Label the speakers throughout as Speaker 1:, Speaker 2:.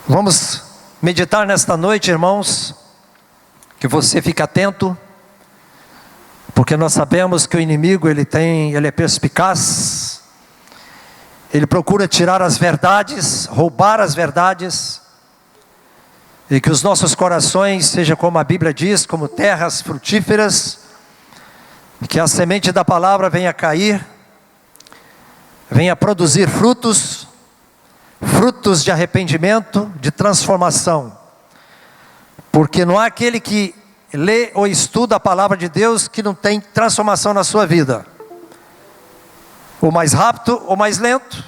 Speaker 1: Vamos meditar nesta noite, irmãos, que você fique atento, porque nós sabemos que o inimigo ele é perspicaz, ele procura tirar as verdades, roubar as verdades, e que os nossos corações sejam, como a Bíblia diz, como terras frutíferas, que a semente da palavra venha cair, venha produzir frutos de arrependimento, de transformação, porque não há aquele que lê ou estuda a palavra de Deus que não tem transformação na sua vida, ou mais rápido ou mais lento,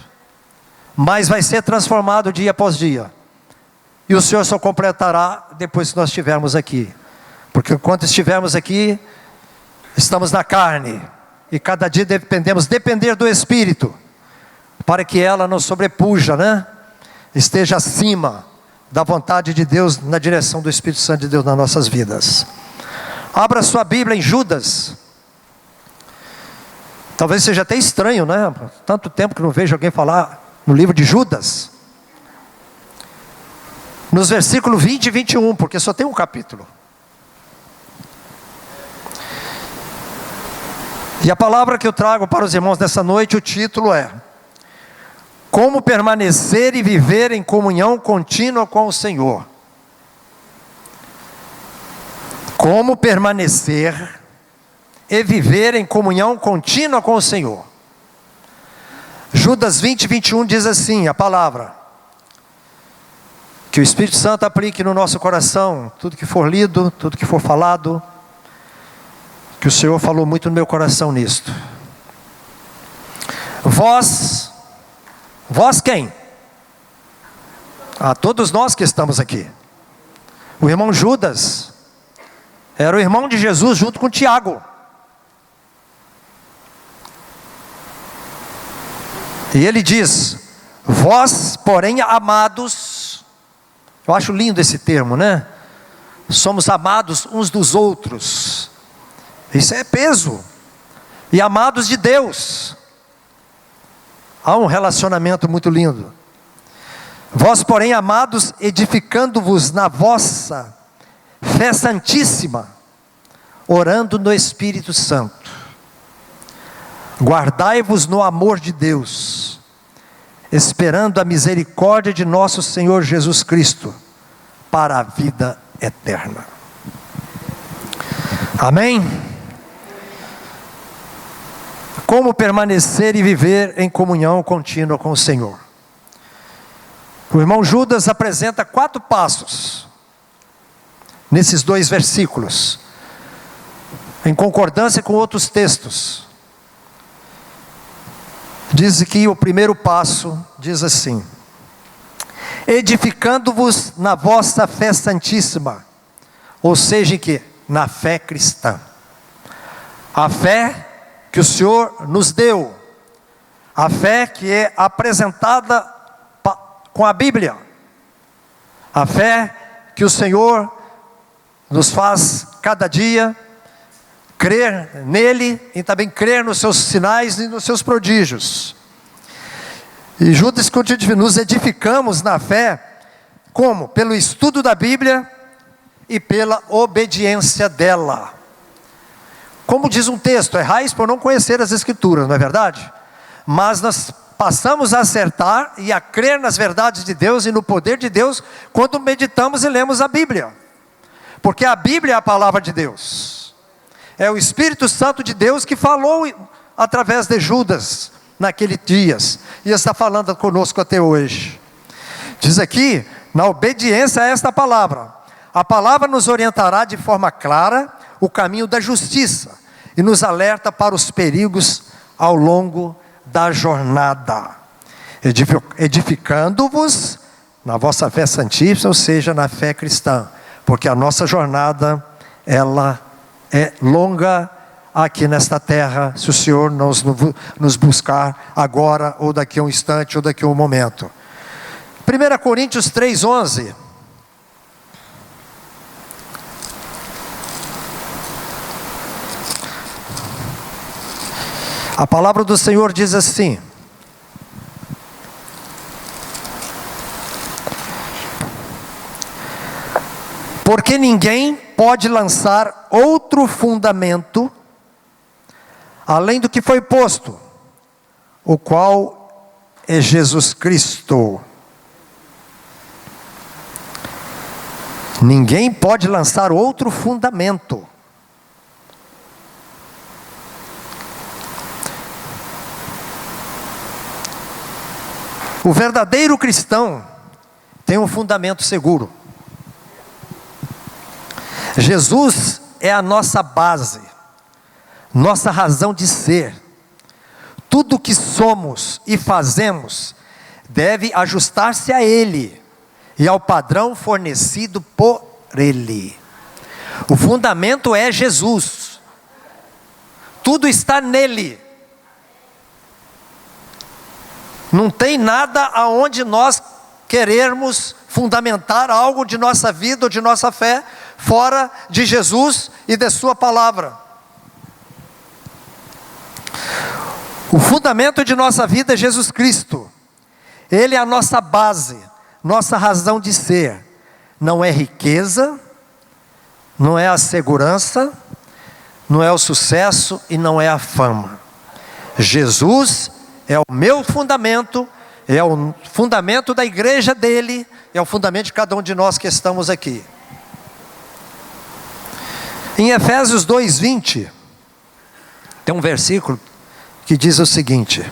Speaker 1: mas vai ser transformado dia após dia, e o Senhor só completará depois que nós estivermos aqui, porque enquanto estivermos aqui, estamos na carne, e cada dia depender do Espírito, para que ela não sobrepuja, esteja acima da vontade de Deus, na direção do Espírito Santo de Deus nas nossas vidas. Abra sua Bíblia em Judas. Talvez seja até estranho, tanto tempo que não vejo alguém falar no livro de Judas. Nos versículos 20 e 21, porque só tem um capítulo. E a palavra que eu trago para os irmãos nessa noite, o título é: como permanecer e viver em comunhão contínua com o Senhor. Como permanecer e viver em comunhão contínua com o Senhor. Judas 20, 21 diz assim, a palavra. Que o Espírito Santo aplique no nosso coração, tudo que for lido, tudo que for falado. Que o Senhor falou muito no meu coração nisto. Vós quem? A todos nós que estamos aqui. O irmão Judas era o irmão de Jesus junto com Tiago. E ele diz: vós, porém, amados. Eu acho lindo esse termo, Somos amados uns dos outros. Isso é peso. E amados de Deus. Há um relacionamento muito lindo. Vós, porém, amados, edificando-vos na vossa fé santíssima, orando no Espírito Santo. Guardai-vos no amor de Deus, esperando a misericórdia de nosso Senhor Jesus Cristo, para a vida eterna. Amém? Como permanecer e viver em comunhão contínua com o Senhor. O irmão Judas apresenta 4 passos, nesses 2 versículos, em concordância com outros textos. Diz que o primeiro passo, diz assim: edificando-vos na vossa fé santíssima, ou seja, na fé cristã. A fé que o Senhor nos deu, a fé que é apresentada com a Bíblia, a fé que o Senhor nos faz cada dia crer nele e também crer nos seus sinais e nos seus prodígios. E Judas continua: nos edificamos na fé, como? Pelo estudo da Bíblia e pela obediência dela. Como diz um texto, errais por não conhecer as Escrituras, não é verdade? Mas nós passamos a acertar e a crer nas verdades de Deus e no poder de Deus, quando meditamos e lemos a Bíblia. Porque a Bíblia é a palavra de Deus. É o Espírito Santo de Deus que falou através de Judas, naqueles dias. E está falando conosco até hoje. Diz aqui, na obediência a esta palavra. A palavra nos orientará de forma clara o caminho da justiça e nos alerta para os perigos ao longo da jornada, edificando-vos na vossa fé santíssima, ou seja, na fé cristã, porque a nossa jornada, ela é longa aqui nesta terra, se o Senhor nos buscar agora, ou daqui a um instante, ou daqui a um momento. 1 Coríntios 3:11. A palavra do Senhor diz assim: Porque ninguém pode lançar outro fundamento além do que foi posto, o qual é Jesus Cristo. Ninguém pode lançar outro fundamento. O verdadeiro cristão tem um fundamento seguro. Jesus é a nossa base, nossa razão de ser. Tudo o que somos e fazemos deve ajustar-se a Ele e ao padrão fornecido por Ele. O fundamento é Jesus. Tudo está nele. Não tem nada aonde nós querermos fundamentar algo de nossa vida ou de nossa fé fora de Jesus e de sua palavra. O fundamento de nossa vida é Jesus Cristo. Ele é a nossa base, nossa razão de ser. Não é riqueza, não é a segurança, não é o sucesso e não é a fama. Jesus é o meu fundamento, é o fundamento da igreja dele, é o fundamento de cada um de nós que estamos aqui. Em Efésios 2:20, tem um versículo que diz o seguinte: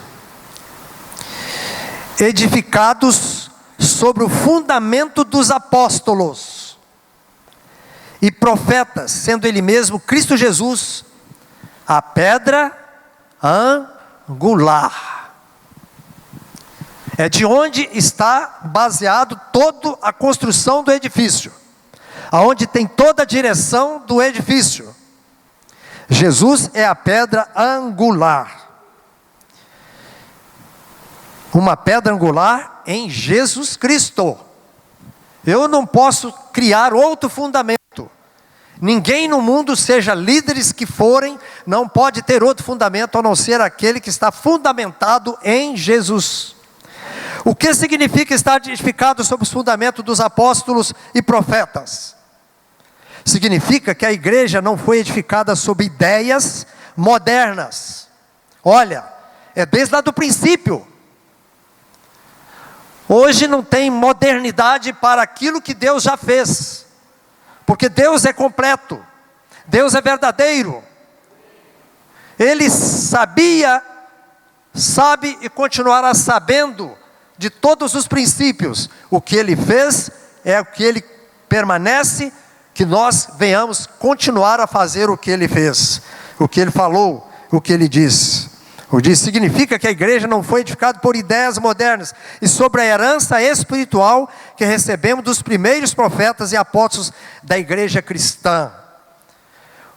Speaker 1: edificados sobre o fundamento dos apóstolos e profetas, sendo ele mesmo Cristo Jesus, a pedra angular. É de onde está baseado toda a construção do edifício, aonde tem toda a direção do edifício. Jesus é a pedra angular. Uma pedra angular em Jesus Cristo. Eu não posso criar outro fundamento. Ninguém no mundo, seja líderes que forem, não pode ter outro fundamento a não ser aquele que está fundamentado em Jesus. O que significa estar edificado sobre os fundamentos dos apóstolos e profetas? Significa que a igreja não foi edificada sobre ideias modernas. Olha, é desde lá do princípio. Hoje não tem modernidade para aquilo que Deus já fez, porque Deus é completo, Deus é verdadeiro. Ele sabia, sabe e continuará sabendo de todos os princípios. O que Ele fez é o que Ele permanece, que nós venhamos continuar a fazer o que Ele fez, o que Ele falou, o que Ele disse. O diz significa que a igreja não foi edificada por ideias modernas, e sobre a herança espiritual que recebemos dos primeiros profetas e apóstolos da igreja cristã.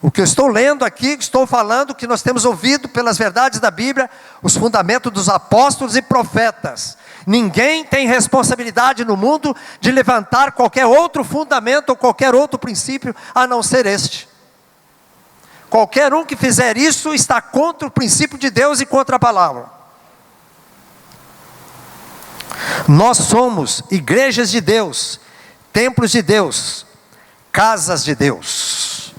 Speaker 1: O que eu estou lendo aqui, estou falando que nós temos ouvido pelas verdades da Bíblia, os fundamentos dos apóstolos e profetas. Ninguém tem responsabilidade no mundo de levantar qualquer outro fundamento ou qualquer outro princípio a não ser este. Qualquer um que fizer isso está contra o princípio de Deus e contra a palavra. Nós somos igrejas de Deus, templos de Deus, casas de Deus.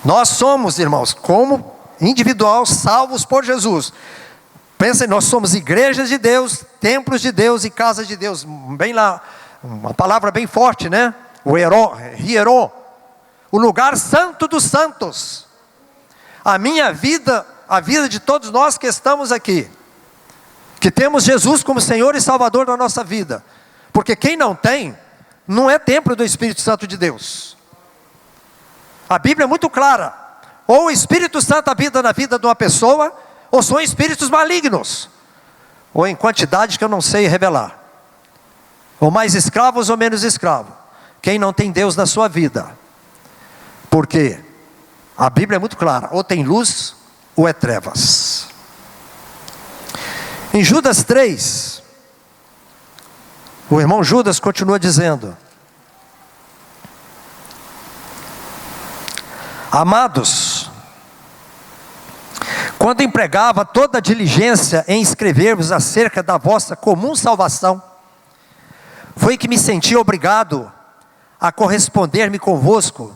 Speaker 1: Nós somos, irmãos, como individual, salvos por Jesus. Pensem, nós somos igrejas de Deus, templos de Deus e casas de Deus. Bem lá, uma palavra bem forte, né? O hieró, o lugar santo dos santos. A minha vida, a vida de todos nós que estamos aqui, que temos Jesus como Senhor e Salvador da nossa vida. Porque quem não tem, não é templo do Espírito Santo de Deus. A Bíblia é muito clara: ou o Espírito Santo habita na vida de uma pessoa, ou são espíritos malignos, ou em quantidade que eu não sei revelar, ou mais escravos ou menos escravos. Quem não tem Deus na sua vida, porque a Bíblia é muito clara: ou tem luz ou é trevas. Em Judas 3, o irmão Judas continua dizendo: amados, quando empregava toda a diligência em escrever-vos acerca da vossa comum salvação, foi que me senti obrigado a corresponder-me convosco,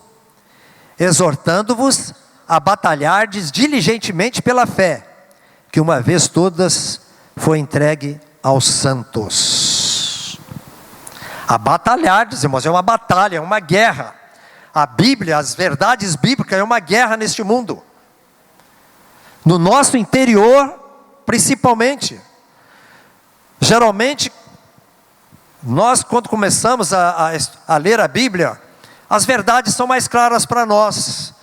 Speaker 1: exortando-vos a batalhardes diligentemente pela fé, que uma vez todas foi entregue aos santos. A batalhardes, irmãos, é uma batalha, é uma guerra. A Bíblia, as verdades bíblicas, é uma guerra neste mundo. No nosso interior, principalmente. Geralmente, nós quando começamos a ler a Bíblia, as verdades são mais claras para nós.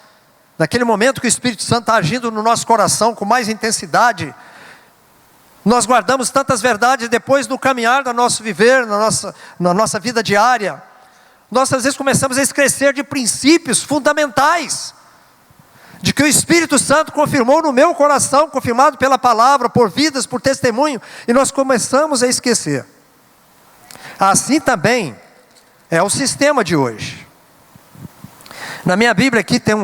Speaker 1: Naquele momento que o Espírito Santo está agindo no nosso coração com mais intensidade, nós guardamos tantas verdades depois no caminhar do nosso viver, na nossa vida diária. Nós às vezes começamos a esquecer de princípios fundamentais, de que o Espírito Santo confirmou no meu coração, confirmado pela palavra, por vidas, por testemunho, e nós começamos a esquecer. Assim também é o sistema de hoje. Na minha Bíblia aqui tem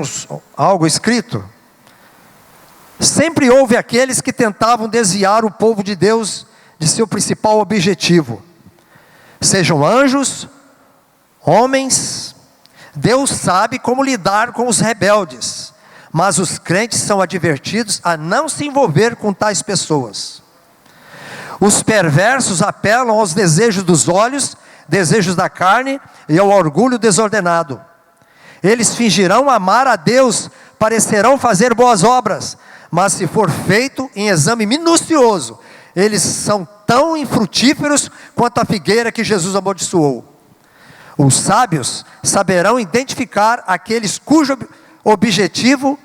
Speaker 1: algo escrito. Sempre houve aqueles que tentavam desviar o povo de Deus de seu principal objetivo. Sejam anjos, homens, Deus sabe como lidar com os rebeldes, mas os crentes são advertidos a não se envolver com tais pessoas. Os perversos apelam aos desejos dos olhos, desejos da carne e ao orgulho desordenado. Eles fingirão amar a Deus, parecerão fazer boas obras, mas se for feito em exame minucioso, eles são tão infrutíferos quanto a figueira que Jesus amaldiçoou. Os sábios saberão identificar aqueles cujo objetivo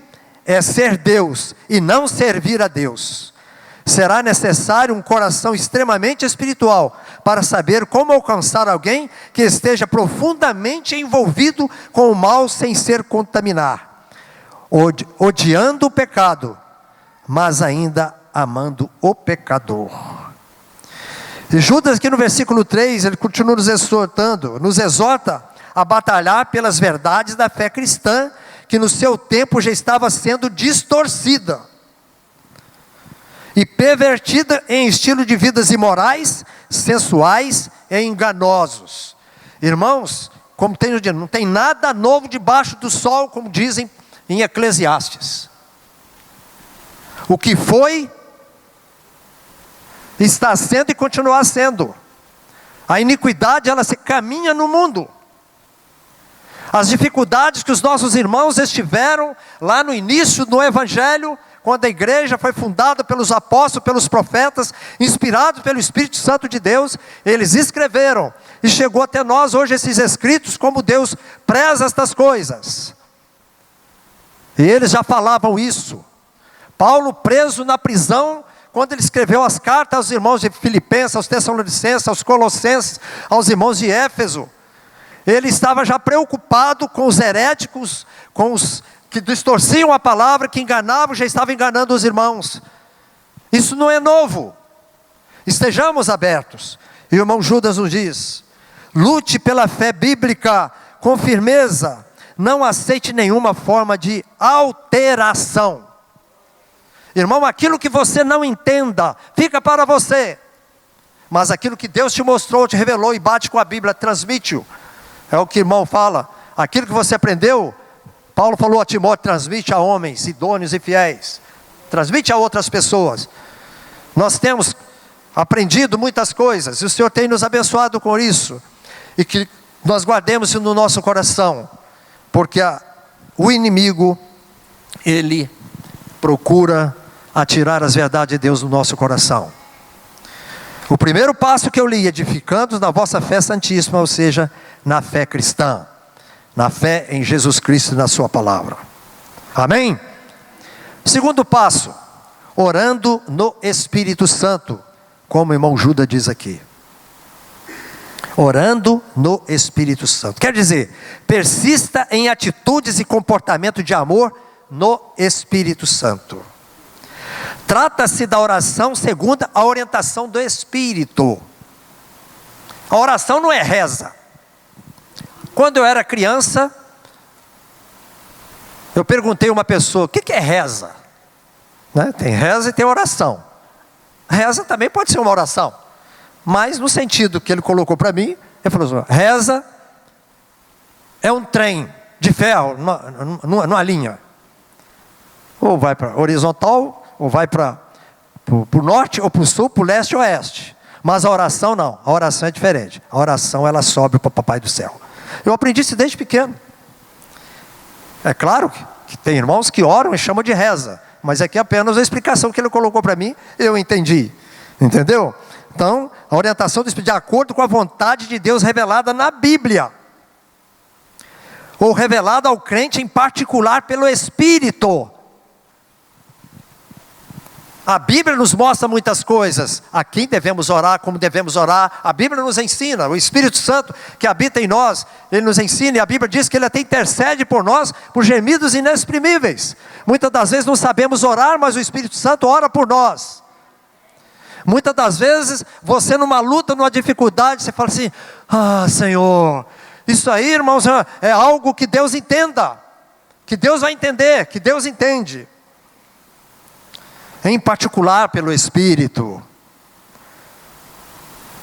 Speaker 1: é ser Deus e não servir a Deus. Será necessário um coração extremamente espiritual para saber como alcançar alguém que esteja profundamente envolvido com o mal sem ser contaminado, odiando o pecado, mas ainda amando o pecador. E Judas aqui no versículo 3, ele continua nos exorta a batalhar pelas verdades da fé cristã, que no seu tempo já estava sendo distorcida e pervertida em estilo de vidas imorais, sensuais e enganosos. Irmãos, como tem no dia, não tem nada novo debaixo do sol, como dizem em Eclesiastes. O que foi, está sendo e continuará sendo. A iniquidade, ela se caminha no mundo. As dificuldades que os nossos irmãos estiveram lá no início do Evangelho, quando a igreja foi fundada pelos apóstolos, pelos profetas, inspirados pelo Espírito Santo de Deus, eles escreveram, e chegou até nós hoje esses escritos, como Deus preza estas coisas. E eles já falavam isso. Paulo preso na prisão, quando ele escreveu as cartas aos irmãos de Filipenses, aos Tessalonicenses, aos Colossenses, aos irmãos de Éfeso, ele estava já preocupado com os heréticos, com os que distorciam a palavra, que enganavam, já estava enganando os irmãos. Isso não é novo. Estejamos abertos. E o irmão Judas nos diz: lute pela fé bíblica com firmeza, não aceite nenhuma forma de alteração. Irmão, aquilo que você não entenda, fica para você. Mas aquilo que Deus te mostrou, te revelou e bate com a Bíblia, transmite-o. É o que o irmão fala. Aquilo que você aprendeu, Paulo falou a Timóteo, transmite a homens idôneos e fiéis. Transmite a outras pessoas. Nós temos aprendido muitas coisas, e o Senhor tem nos abençoado com isso. E que nós guardemos isso no nosso coração. Porque o inimigo, ele procura atirar as verdades de Deus no nosso coração. O primeiro passo que eu li, edificando na vossa fé santíssima, ou seja, na fé cristã, na fé em Jesus Cristo e na sua palavra. Amém? Segundo passo, orando no Espírito Santo, como o irmão Judas diz aqui. Orando no Espírito Santo. Quer dizer, persista em atitudes e comportamento de amor no Espírito Santo. Trata-se da oração segundo a orientação do Espírito. A oração não é reza. Quando eu era criança, eu perguntei a uma pessoa: o que é reza? Né? Tem reza e tem oração. Reza também pode ser uma oração, mas no sentido que ele colocou para mim, ele falou assim: reza é um trem de ferro numa linha. Ou vai para horizontal, ou vai para o norte, ou para o sul, para o leste ou oeste. Mas a oração não, a oração é diferente. A oração ela sobe para o Papai do Céu. Eu aprendi isso desde pequeno. É claro que tem irmãos que oram e chamam de reza, mas aqui é apenas a explicação que ele colocou para mim, eu entendi. Entendeu? Então, a orientação do Espírito, de acordo com a vontade de Deus revelada na Bíblia, ou revelada ao crente em particular pelo Espírito. A Bíblia nos mostra muitas coisas, a quem devemos orar, como devemos orar. A Bíblia nos ensina, o Espírito Santo que habita em nós, Ele nos ensina, e a Bíblia diz que Ele até intercede por nós, por gemidos inexprimíveis. Muitas das vezes não sabemos orar, mas o Espírito Santo ora por nós. Muitas das vezes, você numa luta, numa dificuldade, você fala assim, Senhor, isso aí, irmãos, é algo que Deus entenda, que Deus vai entender, que Deus entende. Em particular pelo Espírito.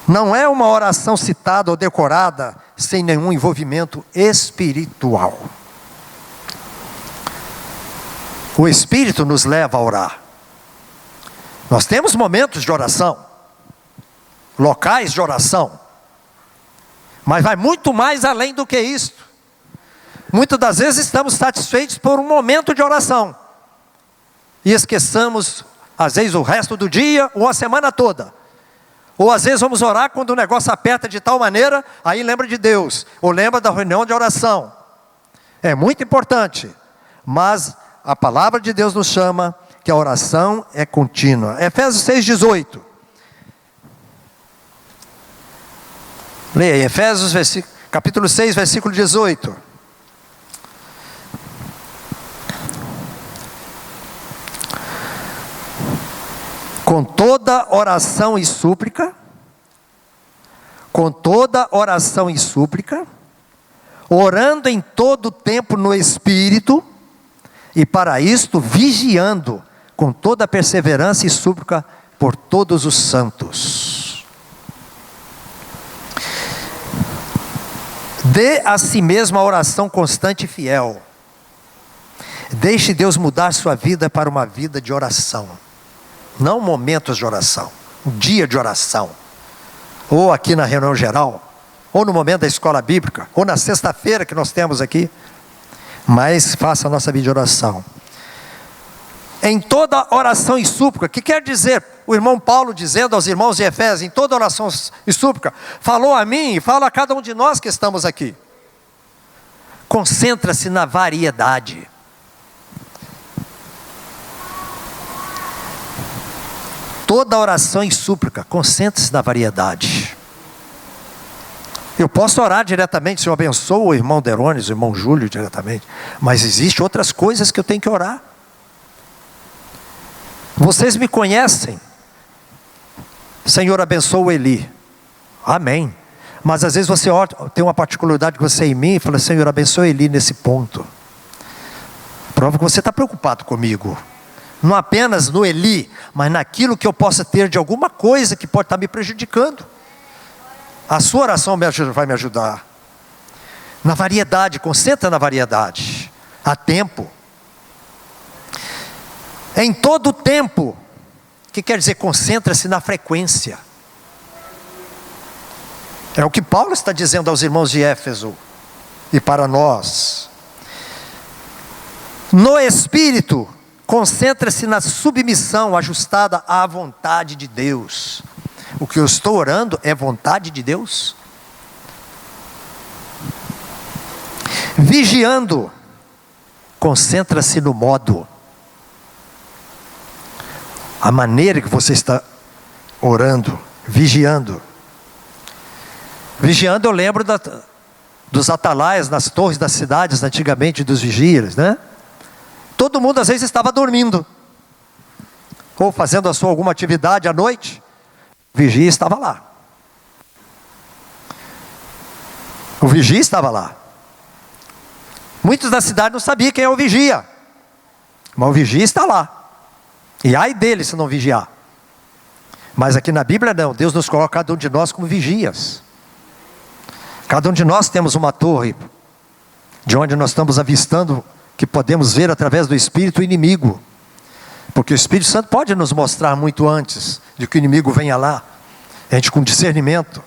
Speaker 1: Não é uma oração citada ou decorada sem nenhum envolvimento espiritual. O Espírito nos leva a orar. Nós temos momentos de oração, locais de oração, mas vai muito mais além do que isso. Muitas das vezes estamos satisfeitos por um momento de oração e esqueçamos, às vezes, o resto do dia ou a semana toda. Ou às vezes vamos orar quando o negócio aperta de tal maneira, aí lembra de Deus, ou lembra da reunião de oração. É muito importante, mas a palavra de Deus nos chama que a oração é contínua. Efésios 6,18. Leia aí, Efésios capítulo 6, versículo 18. Com toda oração e súplica, orando em todo tempo no Espírito, e para isto vigiando com toda perseverança e súplica por todos os santos. Dê a si mesmo a oração constante e fiel. Deixe Deus mudar sua vida para uma vida de oração. Não momentos de oração, um dia de oração, ou aqui na reunião geral, ou no momento da escola bíblica, ou na sexta-feira que nós temos aqui, mas faça a nossa vida de oração. Em toda oração e súplica, que quer dizer, o irmão Paulo dizendo aos irmãos de Efésios, em toda oração e súplica, falou a mim e fala a cada um de nós que estamos aqui. Concentra-se na variedade. Toda oração e súplica, concentre-se na variedade. Eu posso orar diretamente, Senhor abençoa o irmão Derones, o irmão Júlio diretamente, mas existem outras coisas que eu tenho que orar. Vocês me conhecem. Senhor abençoa o Eli. Amém. Mas às vezes você ora, tem uma particularidade que você em mim e fala, Senhor abençoa o Eli nesse ponto. Prova que você está preocupado comigo. Não apenas no Eli, mas naquilo que eu possa ter de alguma coisa que pode estar me prejudicando. A sua oração vai me ajudar. Na variedade, concentra na variedade. Há tempo. Em todo tempo. O que quer dizer? Concentra-se na frequência. É o que Paulo está dizendo aos irmãos de Éfeso. E para nós. No Espírito. Concentra-se na submissão ajustada à vontade de Deus. O que eu estou orando é vontade de Deus? Vigiando. Concentra-se no modo. A maneira que você está orando. Vigiando. Vigiando, eu lembro dos atalaias nas torres das cidades, antigamente, dos vigias, né? Todo mundo às vezes estava dormindo, ou fazendo alguma atividade à noite, o vigia estava lá. O vigia estava lá. Muitos da cidade não sabiam quem é o vigia, mas o vigia está lá, e ai dele se não vigiar. Mas aqui na Bíblia não, Deus nos coloca cada um de nós como vigias. Cada um de nós temos uma torre de onde nós estamos avistando que podemos ver através do Espírito o inimigo. Porque o Espírito Santo pode nos mostrar muito antes de que o inimigo venha lá. A gente com discernimento,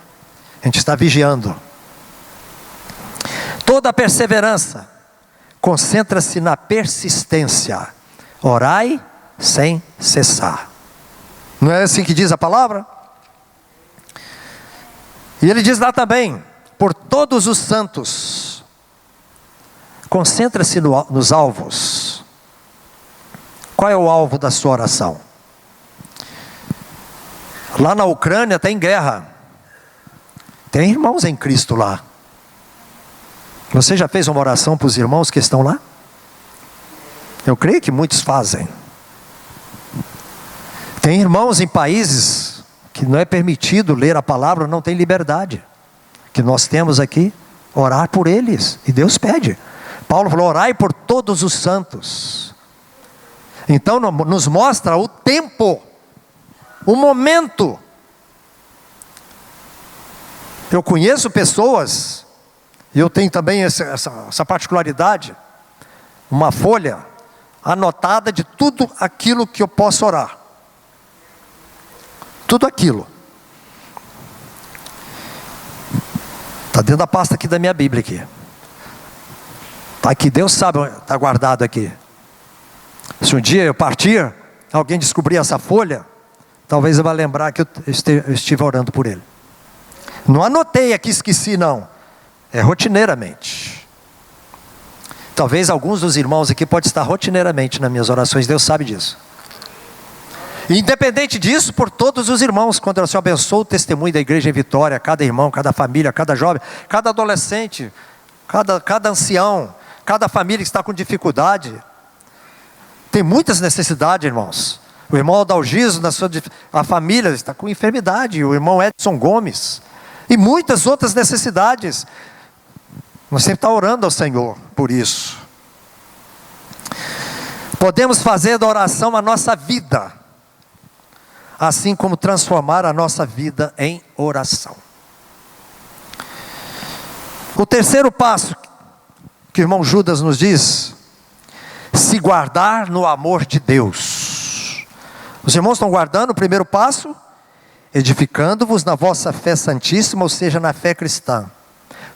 Speaker 1: a gente está vigiando. Toda a perseverança concentra-se na persistência. Orai sem cessar. Não é assim que diz a palavra? E ele diz lá também, por todos os santos. Concentra-se nos alvos. Qual é o alvo da sua oração? Lá na Ucrânia tem guerra. Tem irmãos em Cristo lá. Você já fez uma oração para os irmãos que estão lá? Eu creio que muitos fazem. Tem irmãos em países que não é permitido ler a palavra, não tem liberdade. Que nós temos aqui, orar por eles. E Deus pede. Paulo falou, orai por todos os santos. Então nos mostra o tempo, o momento. Eu conheço pessoas, e eu tenho também essa particularidade, uma folha anotada de tudo aquilo que eu posso orar. Tudo aquilo. Está dentro da pasta aqui da minha Bíblia aqui. Está aqui, Deus sabe, está guardado aqui. Se um dia eu partir, alguém descobrir essa folha, talvez eu vá lembrar que eu estive orando por ele. Não anotei aqui, esqueci não. É rotineiramente. Talvez alguns dos irmãos aqui podem estar rotineiramente nas minhas orações, Deus sabe disso. E independente disso, por todos os irmãos, quando eu abençoo o testemunho da igreja em Vitória, cada irmão, cada família, cada jovem, cada adolescente, cada ancião, cada família que está com dificuldade. Tem muitas necessidades, irmãos. O irmão Adalgiso, a família está com enfermidade, o irmão Edson Gomes, e muitas outras necessidades. Nós sempre estamos orando ao Senhor por isso. Podemos fazer da oração a nossa vida, assim como transformar a nossa vida em oração. O terceiro passo que o irmão Judas nos diz, se guardar no amor de Deus. Os irmãos estão guardando o primeiro passo? Edificando-vos na vossa fé santíssima, ou seja, na fé cristã.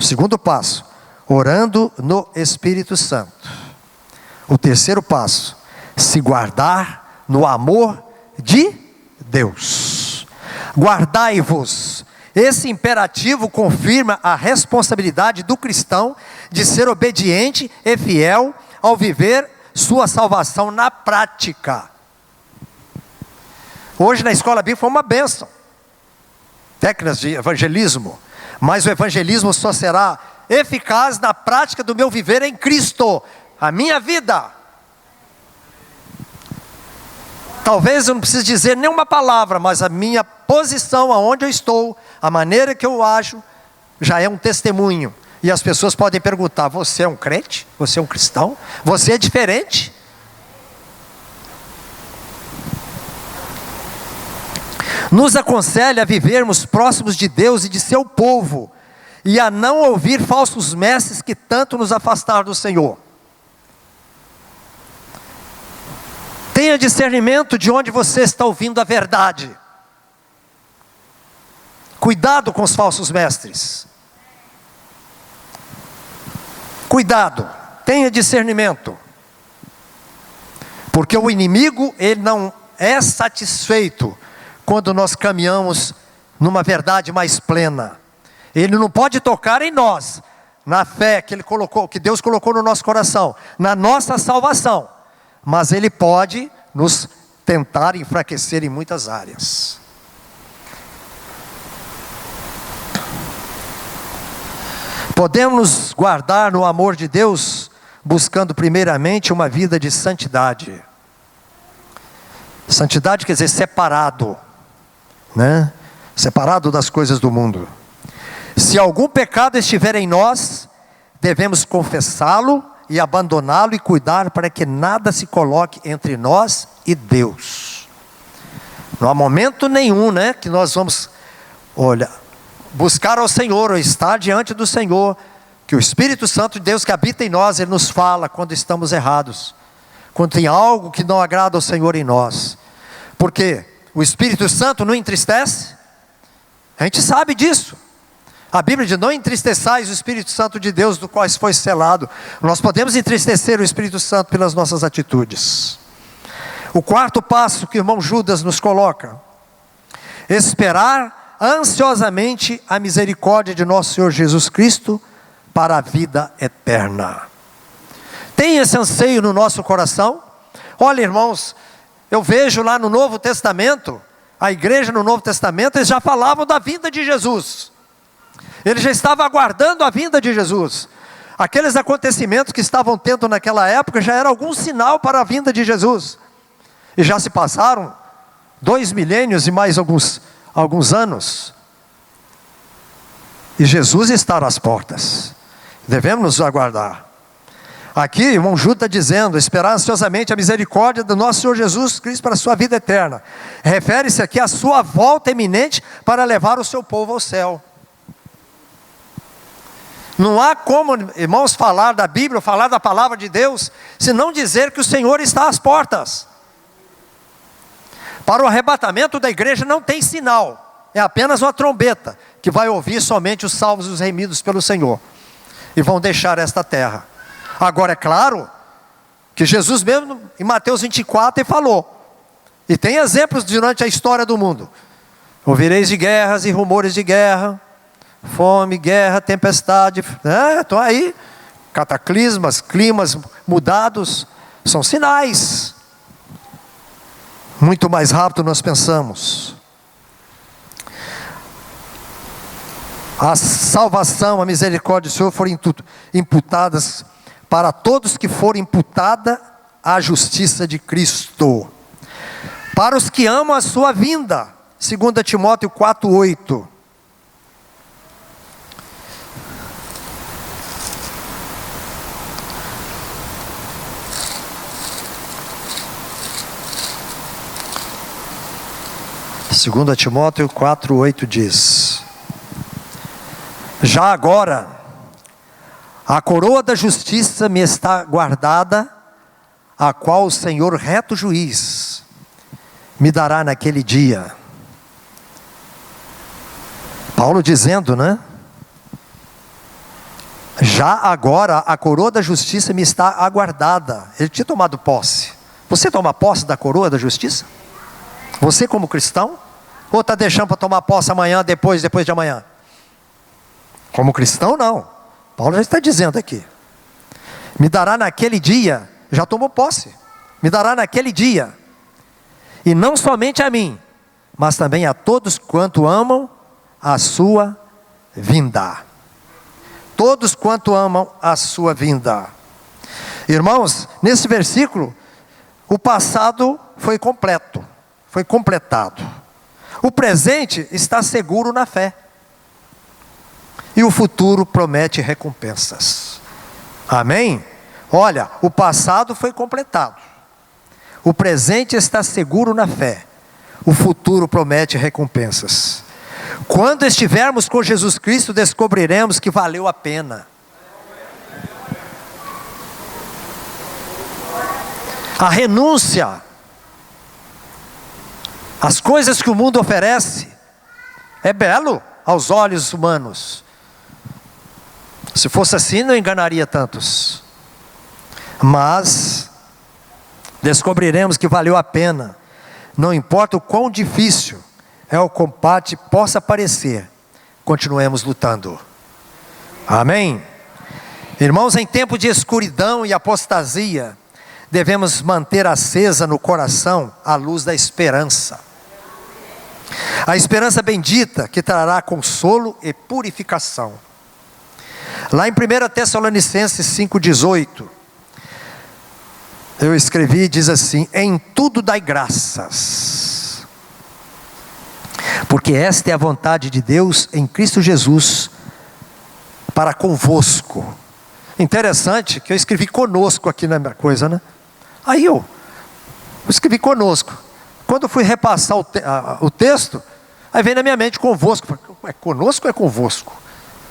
Speaker 1: O segundo passo, orando no Espírito Santo. O terceiro passo, se guardar no amor de Deus. Guardai-vos. Esse imperativo confirma a responsabilidade do cristão de ser obediente e fiel ao viver sua salvação na prática. Hoje na escola bíblica foi uma bênção. Técnicas de evangelismo. Mas o evangelismo só será eficaz na prática do meu viver em Cristo. A minha vida. Talvez eu não precise dizer nenhuma palavra, mas a minha posição, aonde eu estou, a maneira que eu ajo, já é um testemunho. E as pessoas podem perguntar, você é um crente? Você é um cristão? Você é diferente? Nos aconselha a vivermos próximos de Deus e de seu povo, e a não ouvir falsos mestres que tanto nos afastaram do Senhor. Tenha discernimento de onde você está ouvindo a verdade. Cuidado com os falsos mestres. Cuidado, tenha discernimento. Porque o inimigo, ele não é satisfeito quando nós caminhamos numa verdade mais plena. Ele não pode tocar em nós, na fé que Ele colocou, que Deus colocou no nosso coração, na nossa salvação. Mas Ele pode nos tentar enfraquecer em muitas áreas. Podemos nos guardar no amor de Deus, buscando primeiramente uma vida de santidade. Santidade quer dizer separado, né? Separado das coisas do mundo. Se algum pecado estiver em nós, devemos confessá-lo e abandoná-lo e cuidar para que nada se coloque entre nós e Deus. Não há momento nenhum, né, que nós vamos, buscar ao Senhor, ou estar diante do Senhor, que o Espírito Santo de Deus que habita em nós, ele nos fala quando estamos errados, quando tem algo que não agrada ao Senhor em nós. Porque o Espírito Santo não entristece, a gente sabe disso. A Bíblia diz: não entristeçais o Espírito Santo de Deus, do qual foi selado. Nós podemos entristecer o Espírito Santo pelas nossas atitudes. O quarto passo que o irmão Judas nos coloca: esperar ansiosamente a misericórdia de nosso Senhor Jesus Cristo para a vida eterna. Tem esse anseio no nosso coração? Olha, irmãos, eu vejo lá no Novo Testamento, a igreja no Novo Testamento, eles já falavam da vinda de Jesus. Ele já estava aguardando a vinda de Jesus. Aqueles acontecimentos que estavam tendo naquela época já era algum sinal para a vinda de Jesus. E já se passaram 2 milênios e mais alguns anos. E Jesus está às portas. Devemos nos aguardar. Aqui o irmão Judas está dizendo: esperar ansiosamente a misericórdia do nosso Senhor Jesus Cristo para a sua vida eterna. Refere-se aqui à sua volta iminente para levar o seu povo ao céu. Não há como, irmãos, falar da Bíblia, falar da palavra de Deus, se não dizer que o Senhor está às portas. Para o arrebatamento da igreja não tem sinal, é apenas uma trombeta, que vai ouvir somente os salvos e os remidos pelo Senhor, e vão deixar esta terra. Agora é claro, que Jesus mesmo em Mateus 24 ele falou, e tem exemplos durante a história do mundo: ouvireis de guerras e rumores de guerra, fome, guerra, tempestade, estão aí, cataclismas, climas mudados, são sinais. Muito mais rápido nós pensamos. A salvação, a misericórdia do Senhor foram imputadas para todos que for imputada a justiça de Cristo, para os que amam a sua vinda. 2 Timóteo 4:8. Segunda Timóteo 4:8 diz: já agora a coroa da justiça me está guardada, a qual o Senhor reto juiz me dará naquele dia. Paulo dizendo, né? Já agora a coroa da justiça me está aguardada. Ele tinha tomado posse. Você toma posse da coroa da justiça? Você como cristão? Ou está deixando para tomar posse amanhã, depois de amanhã? Como cristão não. Paulo já está dizendo aqui: me dará naquele dia. Já tomou posse. Me dará naquele dia. E não somente a mim, mas também a todos quanto amam a sua vinda. Todos quanto amam a sua vinda. Irmãos, nesse versículo, o passado foi completo, foi completado. O presente está seguro na fé. E o futuro promete recompensas. Amém? Olha, o passado foi completado. O presente está seguro na fé. O futuro promete recompensas. Quando estivermos com Jesus Cristo, descobriremos que valeu a pena. A renúncia, as coisas que o mundo oferece, é belo aos olhos humanos. Se fosse assim, não enganaria tantos. Mas descobriremos que valeu a pena. Não importa o quão difícil é o combate possa parecer, continuemos lutando. Amém? Irmãos, em tempo de escuridão e apostasia, devemos manter acesa no coração a luz da esperança. A esperança bendita que trará consolo e purificação. Lá em 1 Tessalonicenses 5,18, eu escrevi, diz assim: em tudo dai graças, porque esta é a vontade de Deus em Cristo Jesus para convosco. Interessante que eu escrevi conosco aqui na minha coisa, né? Aí eu escrevi conosco. Quando eu fui repassar o texto, aí veio na minha mente convosco. É conosco ou é convosco?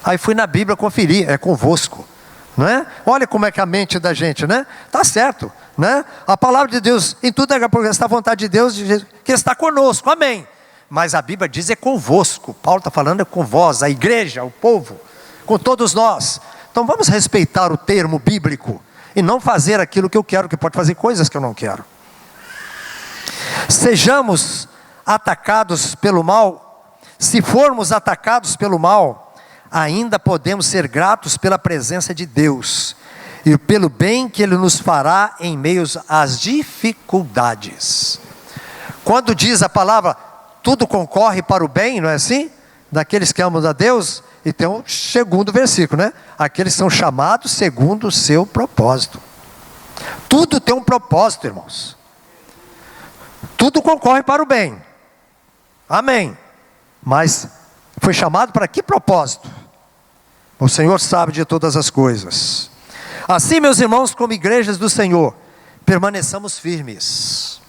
Speaker 1: Aí fui na Bíblia conferir, é convosco, não é? Olha como é que é a mente da gente, né? Tá certo, né? A palavra de Deus, em tudo é porque está a vontade de Deus, que está conosco, amém. Mas a Bíblia diz é convosco. Paulo está falando é com vós, a igreja, o povo, com todos nós. Então vamos respeitar o termo bíblico e não fazer aquilo que eu quero, que pode fazer coisas que eu não quero. Sejamos atacados pelo mal, se formos atacados pelo mal, ainda podemos ser gratos pela presença de Deus e pelo bem que Ele nos fará em meio às dificuldades. Quando diz a palavra, tudo concorre para o bem, não é assim? Daqueles que amam a Deus, e tem um segundo versículo, né? Aqueles são chamados segundo o seu propósito. Tudo tem um propósito, irmãos. Tudo concorre para o bem. Amém. Mas foi chamado para que propósito? O Senhor sabe de todas as coisas. Assim, meus irmãos, como igrejas do Senhor, permaneçamos firmes,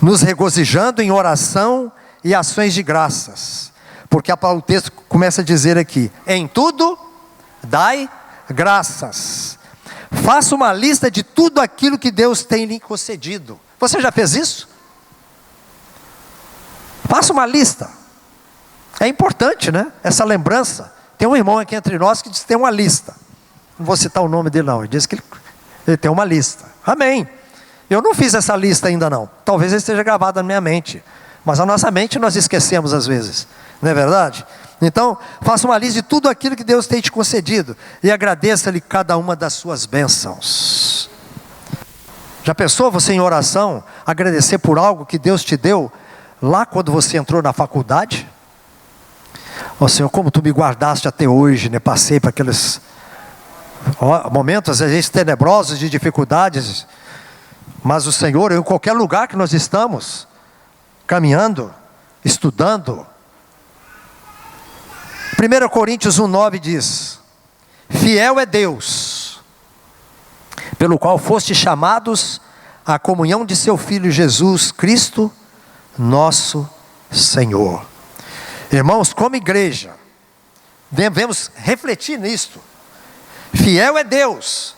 Speaker 1: nos regozijando em oração e ações de graças, porque o texto começa a dizer aqui, em tudo dai graças. Faça uma lista de tudo aquilo que Deus tem lhe concedido. Você já fez isso? Faça uma lista. É importante, né? Essa lembrança. Tem um irmão aqui entre nós que diz que tem uma lista. Não vou citar o nome dele não. Ele diz que ele tem uma lista. Amém. Eu não fiz essa lista ainda não. Talvez ele esteja gravado na minha mente. Mas a nossa mente nós esquecemos às vezes. Não é verdade? Então, faça uma lista de tudo aquilo que Deus tem te concedido. E agradeça-lhe cada uma das suas bênçãos. Já pensou você em oração, agradecer por algo que Deus te deu, lá quando você entrou na faculdade? Ó Senhor, como Tu me guardaste até hoje, né? Passei por aqueles momentos, às vezes, tenebrosos de dificuldades. Mas o Senhor, em qualquer lugar que nós estamos, caminhando, estudando. 1 Coríntios 1,9 diz, fiel é Deus, pelo qual foste chamados à comunhão de seu Filho Jesus Cristo, nosso Senhor. Irmãos, como igreja, devemos refletir nisto. Fiel é Deus,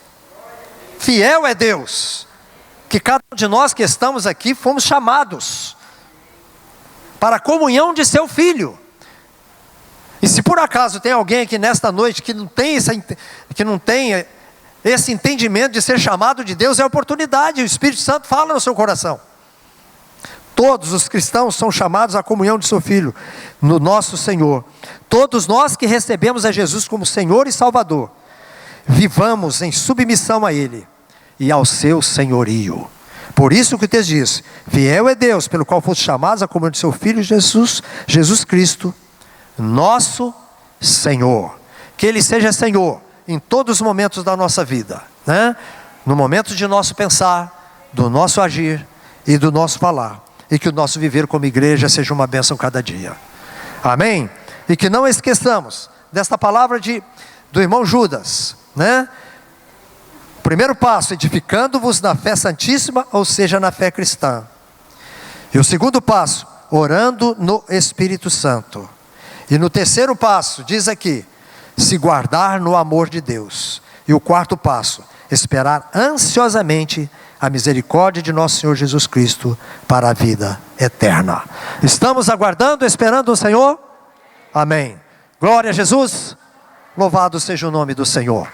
Speaker 1: que cada um de nós que estamos aqui fomos chamados para a comunhão de seu Filho. E se por acaso tem alguém aqui nesta noite que não tem esse entendimento de ser chamado de Deus, é oportunidade, o Espírito Santo fala no seu coração. Todos os cristãos são chamados à comunhão de seu Filho, no nosso Senhor. Todos nós que recebemos a Jesus como Senhor e Salvador, vivamos em submissão a Ele e ao seu senhorio. Por isso que o texto diz, fiel é Deus, pelo qual foste chamados à comunhão de seu Filho Jesus Cristo, nosso Senhor. Que Ele seja Senhor em todos os momentos da nossa vida, né? No momento de nosso pensar, do nosso agir e do nosso falar. E que o nosso viver como igreja seja uma bênção cada dia. Amém? E que não esqueçamos desta palavra do irmão Judas, né? Primeiro passo, edificando-vos na fé santíssima, ou seja, na fé cristã. E o segundo passo, orando no Espírito Santo. E no terceiro passo, diz aqui, se guardar no amor de Deus. E o quarto passo, esperar ansiosamente a misericórdia de nosso Senhor Jesus Cristo para a vida eterna. Estamos aguardando, esperando o Senhor? Amém. Glória a Jesus. Louvado seja o nome do Senhor.